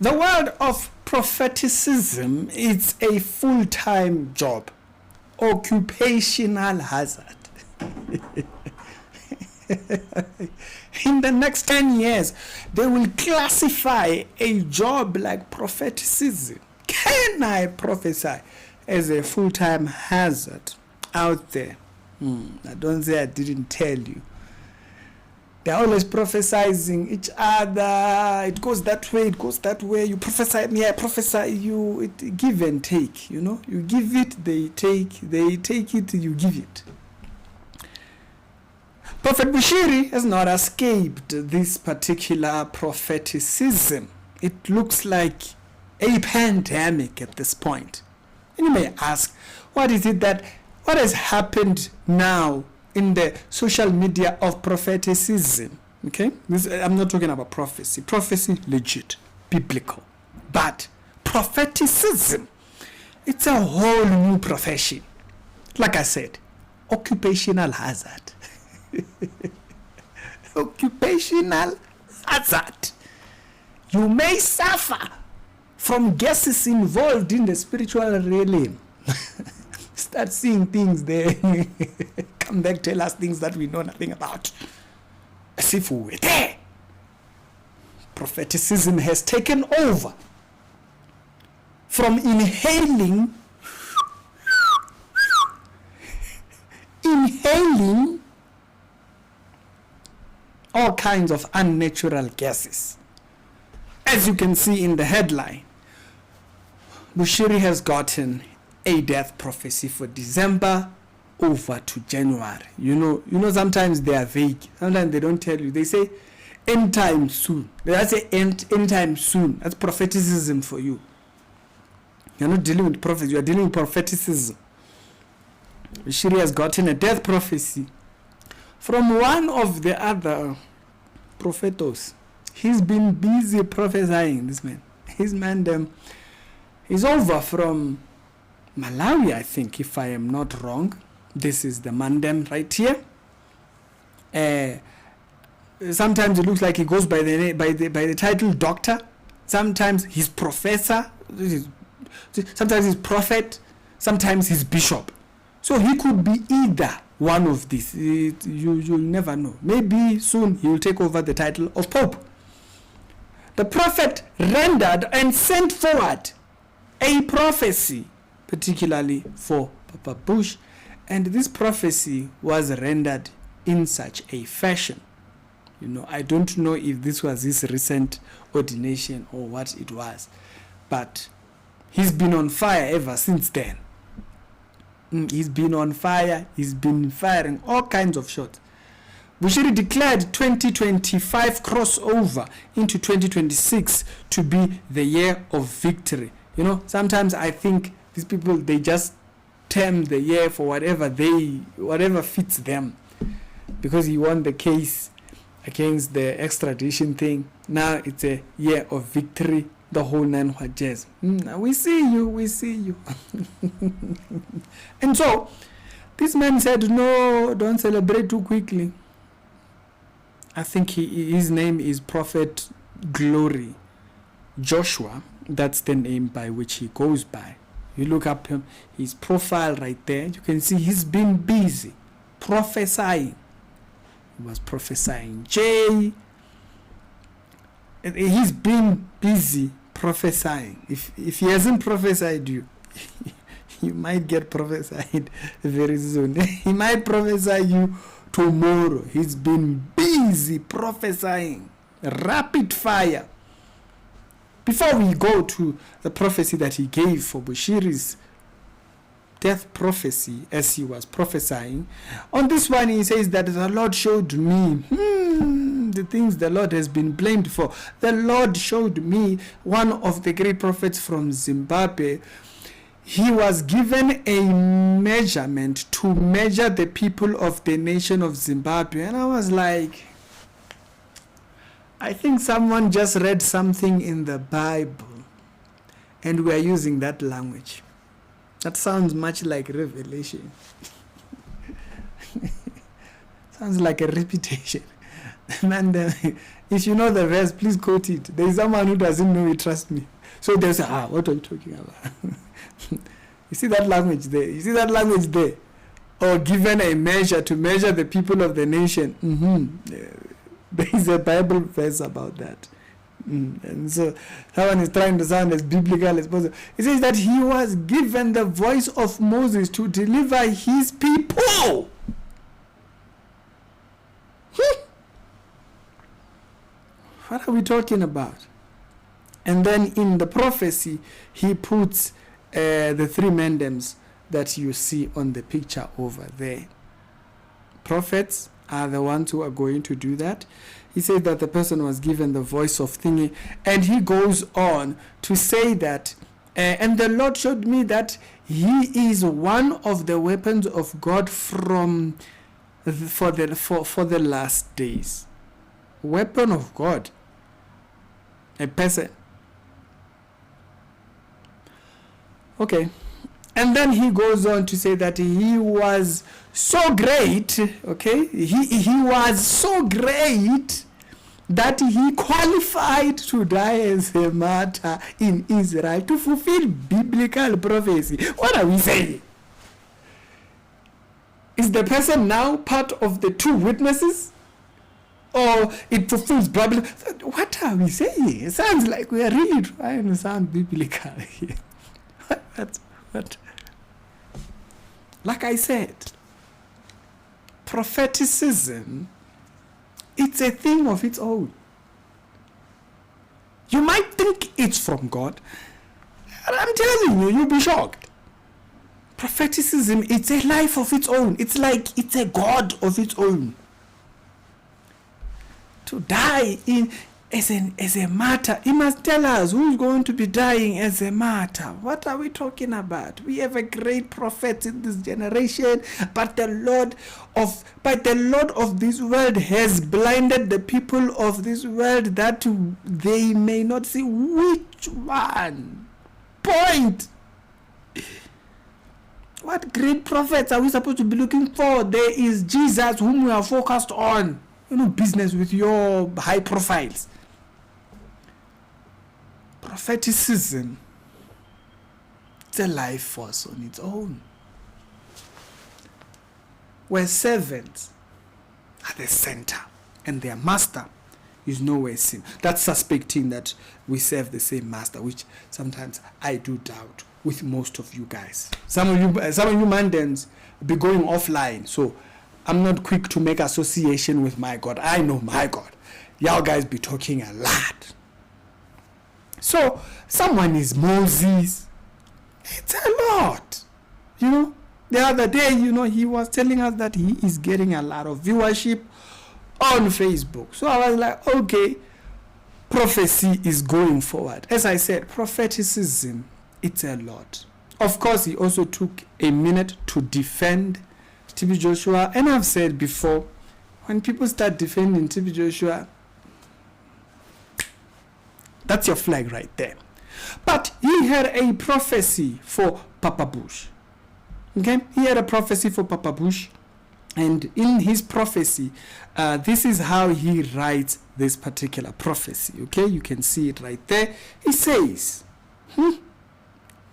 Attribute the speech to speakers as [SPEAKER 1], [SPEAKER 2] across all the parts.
[SPEAKER 1] The world of propheticism is a full-time job, occupational hazard. In the next 10 years, they will classify a job like propheticism. Can I prophesy as a full-time hazard out there? I don't say I didn't tell you. They're always prophesying each other. It goes that way, it goes that way. You prophesy me, I prophesy you. It give and take, you know. You give it, they take it, you give it. Prophet Bushiri has not escaped this particular propheticism. It looks like a pandemic at this point. And you may ask, what has happened now in the social media of propheticism? Okay, I'm not talking about prophecy. Prophecy, legit, biblical. But propheticism, it's a whole new profession. Like I said, occupational hazard. Occupational hazard. You may suffer from guesses involved in the spiritual realm. Start seeing things there. Come back, tell us things that we know nothing about, as if we were there. Propheticism has taken over from inhaling all kinds of unnatural gases. As you can see in the headline, Bushiri has gotten a death prophecy for December over to January. You know, sometimes they are vague. Sometimes they don't tell you. They say anytime soon. They say anytime soon. That's propheticism for you. You're not dealing with prophecy. You are dealing with propheticism. Bushiri has gotten a death prophecy from one of the other prophetos. He's been busy prophesying, this man. His man, he's over from Malawi, I think, if I am not wrong. This is the mandem right here. Sometimes it looks like he goes by the title doctor. Sometimes he's professor. Sometimes he's prophet. Sometimes he's bishop. So he could be either one of these. You'll never know. Maybe soon he will take over the title of Pope. The prophet rendered and sent forward a prophecy, particularly for Papa Bush, and this prophecy was rendered in such a fashion. You know, I don't know if this was his recent ordination or what it was, but he's been on fire ever since then. He's been on fire. He's been firing all kinds of shots. Bushiri declared 2025 crossover into 2026 to be the year of victory. You know, sometimes I think these people, they just term the year for whatever fits them. Because he won the case against the extradition thing. Now it's a year of victory. The whole nine jazz. We see you. And so, this man said, no, don't celebrate too quickly. I think his name is Prophet Glory Joshua. That's the name by which he goes by. You look up his profile right there. You can see he's been busy prophesying. He was prophesying Jay. He's been busy prophesying. If he hasn't prophesied you, you might get prophesied very soon. He might prophesy you tomorrow. He's been busy prophesying. Rapid fire. Before we go to the prophecy that he gave for Bushiri's death prophecy as he was prophesying, on this one he says that the Lord showed me the things the Lord has been blamed for. The Lord showed me one of the great prophets from Zimbabwe. He was given a measurement to measure the people of the nation of Zimbabwe. And I was like, I think someone just read something in the Bible and we are using that language. That sounds much like Revelation. Sounds like a repetition. Man, If you know the verse, please quote it. There is someone who doesn't know it, trust me. So they'll say, what are you talking about? You see that language there? Or given a measure to measure the people of the nation. There is a Bible verse about that. And so someone is trying to sound as biblical as possible. It says that he was given the voice of Moses to deliver his people. What are we talking about? And then in the prophecy, he puts the three mandems that you see on the picture over there. Prophets are the ones who are going to do that. He said that the person was given the voice of thingy, and he goes on to say that, and the Lord showed me that he is one of the weapons of God for the last days. Weapon of God, a person. Okay. And then he goes on to say that he was so great, okay? He was so great that he qualified to die as a martyr in Israel to fulfill biblical prophecy. What are we saying? Is the person now part of the two witnesses? Or it fulfills Bible? What are we saying? It sounds like we are really trying to sound biblical here. What? Like I said, propheticism, it's a thing of its own. You might think it's from God. I'm telling you, you'll be shocked. Propheticism, it's a life of its own. It's like it's a God of its own. To die as a martyr, he must tell us who's going to be dying as a martyr. What are we talking about? We have a great prophet in this generation, but the Lord of this world has blinded the people of this world that they may not see. Which one? Point. What great prophets are we supposed to be looking for? There is Jesus whom we are focused on. Business with your high profiles. Propheticism, it's a life force on its own. Where servants are the center and their master is nowhere seen. That's suspecting that we serve the same master, which sometimes I do doubt with most of you guys. Some of you mandans be going offline, so I'm not quick to make association with my God. I know my God. Y'all guys be talking a lot. So, someone is Moses. It's a lot. The other day, he was telling us that he is getting a lot of viewership on Facebook. So I was like, okay, prophecy is going forward. As I said, propheticism, it's a lot. Of course, he also took a minute to defend TB Joshua. And I've said before, when people start defending TB Joshua, that's your flag right there. But he had a prophecy for Papa Bush. Okay? He had a prophecy for Papa Bush. And in his prophecy, this is how he writes this particular prophecy. Okay? You can see it right there. He says,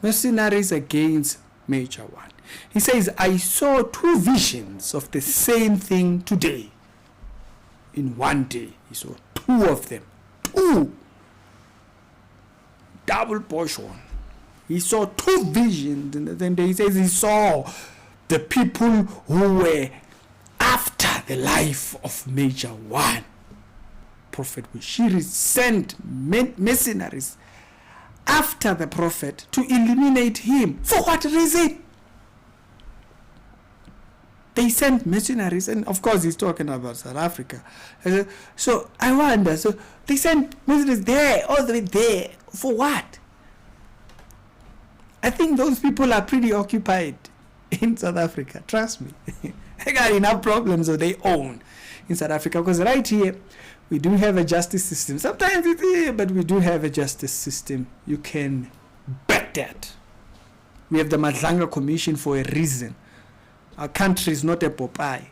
[SPEAKER 1] mercenaries against Major One. He says, I saw two visions of the same thing today. In one day, he saw two of them. Two. Double portion. He saw two visions, and then he says he saw the people who were after the life of Major One. Prophet Bushiri sent mercenaries after the prophet to eliminate him. For what reason? They sent mercenaries, and of course he's talking about South Africa. So I wonder, so they sent mercenaries there, all the way there, for what? I think those people are pretty occupied in South Africa, trust me. They got enough problems of their own in South Africa, because right here, we do have a justice system. Sometimes it's here, but we do have a justice system. You can bet that. We have the Madlanga Commission for a reason. Our country is not a Popeye.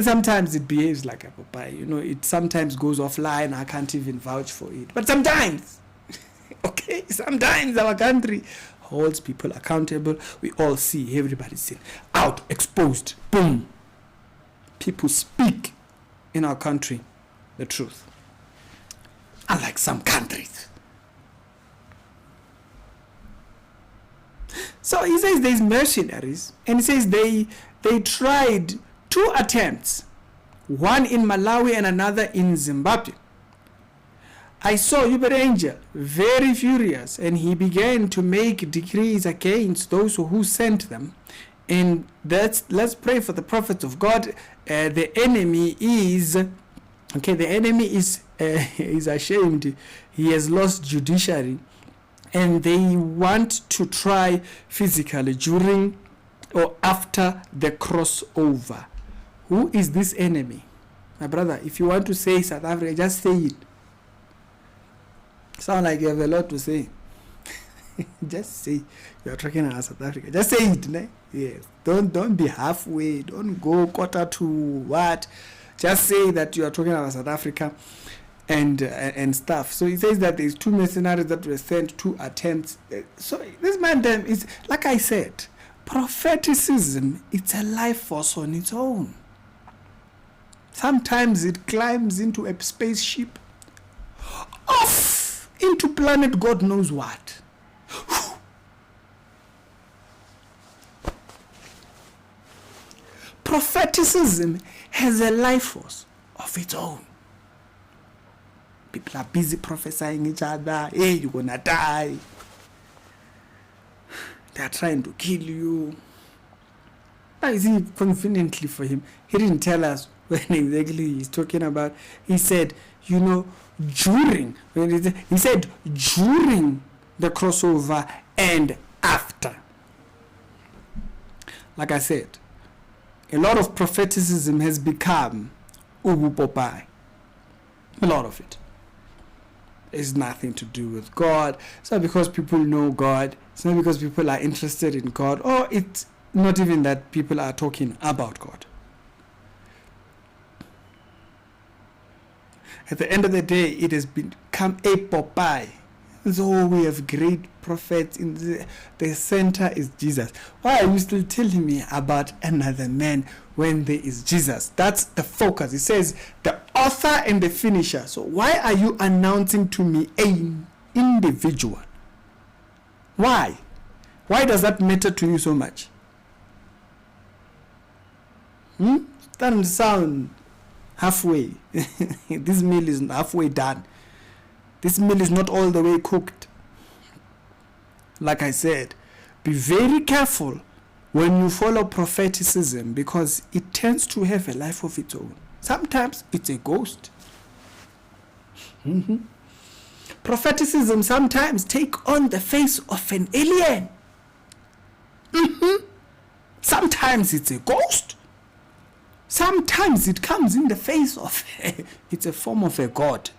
[SPEAKER 1] Sometimes it behaves like a Popeye. It sometimes goes offline. I can't even vouch for it. But sometimes, okay, sometimes our country holds people accountable. We all see, everybody's seen. Out, exposed, boom. People speak in our country the truth. Unlike some countries. So he says there's mercenaries, and he says they tried 2 attempts, one in Malawi and another in Zimbabwe. I saw Uber Angel very furious, and he began to make decrees against those who sent them. And let's pray for the prophets of God. The enemy is ashamed. He has lost judiciary, and they want to try physically during or after the crossover. Who is this enemy? My brother, if you want to say South Africa, just say it. Sound like you have a lot to say. Just say you are talking about South Africa. Just say it, ne? Yes. Don't be halfway. Don't go quarter to what. Just say that you are talking about South Africa and stuff. So he says that there's 2 mercenaries that were sent, 2 attempts. So this man then is, like I said, propheticism, it's a life force on its own. Sometimes it climbs into a spaceship, off into planet God knows what. Propheticism has a life force of its own. People are busy prophesying each other. Hey, you're gonna die. They are trying to kill you. Now, you see, conveniently for him, he didn't tell us when exactly he's talking about. He said, during the crossover and after. Like I said, a lot of propheticism has become Ubu Popeye. A lot of it. It's nothing to do with God. It's not because people know God. It's not because people are interested in God. Or it's not even that people are talking about God. At the end of the day, it has become a Popeye. So we have great prophets. In the center is Jesus. Why are you still telling me about another man when there is Jesus? That's the focus. It says the author and the finisher. So why are you announcing to me an individual? Why? Why does that matter to you so much? Doesn't sound halfway. This meal is halfway done. This meal is not all the way cooked. Like I said, be very careful when you follow propheticism, because it tends to have a life of its own. Sometimes it's a ghost. Propheticism sometimes take on the face of an alien. Sometimes it's a ghost. Sometimes it comes in the face of it's a form of a god,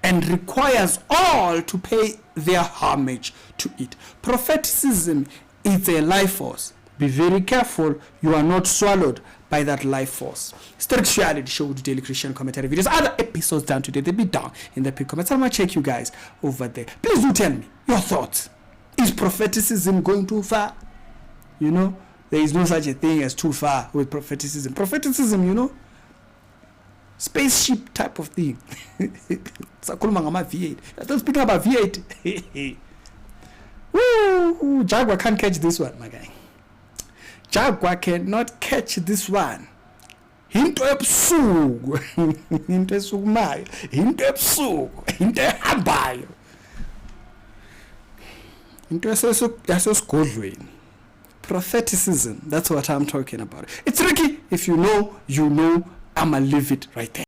[SPEAKER 1] and requires all to pay their homage to it. Propheticism is a life force. Be very careful you are not swallowed by that life force. Spirituality Show, Daily Christian Commentary videos. Other episodes down today, they'll be down in the pinned comments. I'm going to check you guys over there. Please do tell me your thoughts. Is propheticism going too far? There is no such a thing as too far with propheticism. Propheticism, spaceship type of thing. V8. I'm still speaking about V8. Woo! Jaguar can't catch this one, my guy. Jaguar cannot catch this one. Into ebusuku. Into esukumayo. Into ebusuku. Into ehambayo. Into yasesigodlweni. Propheticism, that's what I'm talking about. It's tricky. If you know, I'ma leave it right there.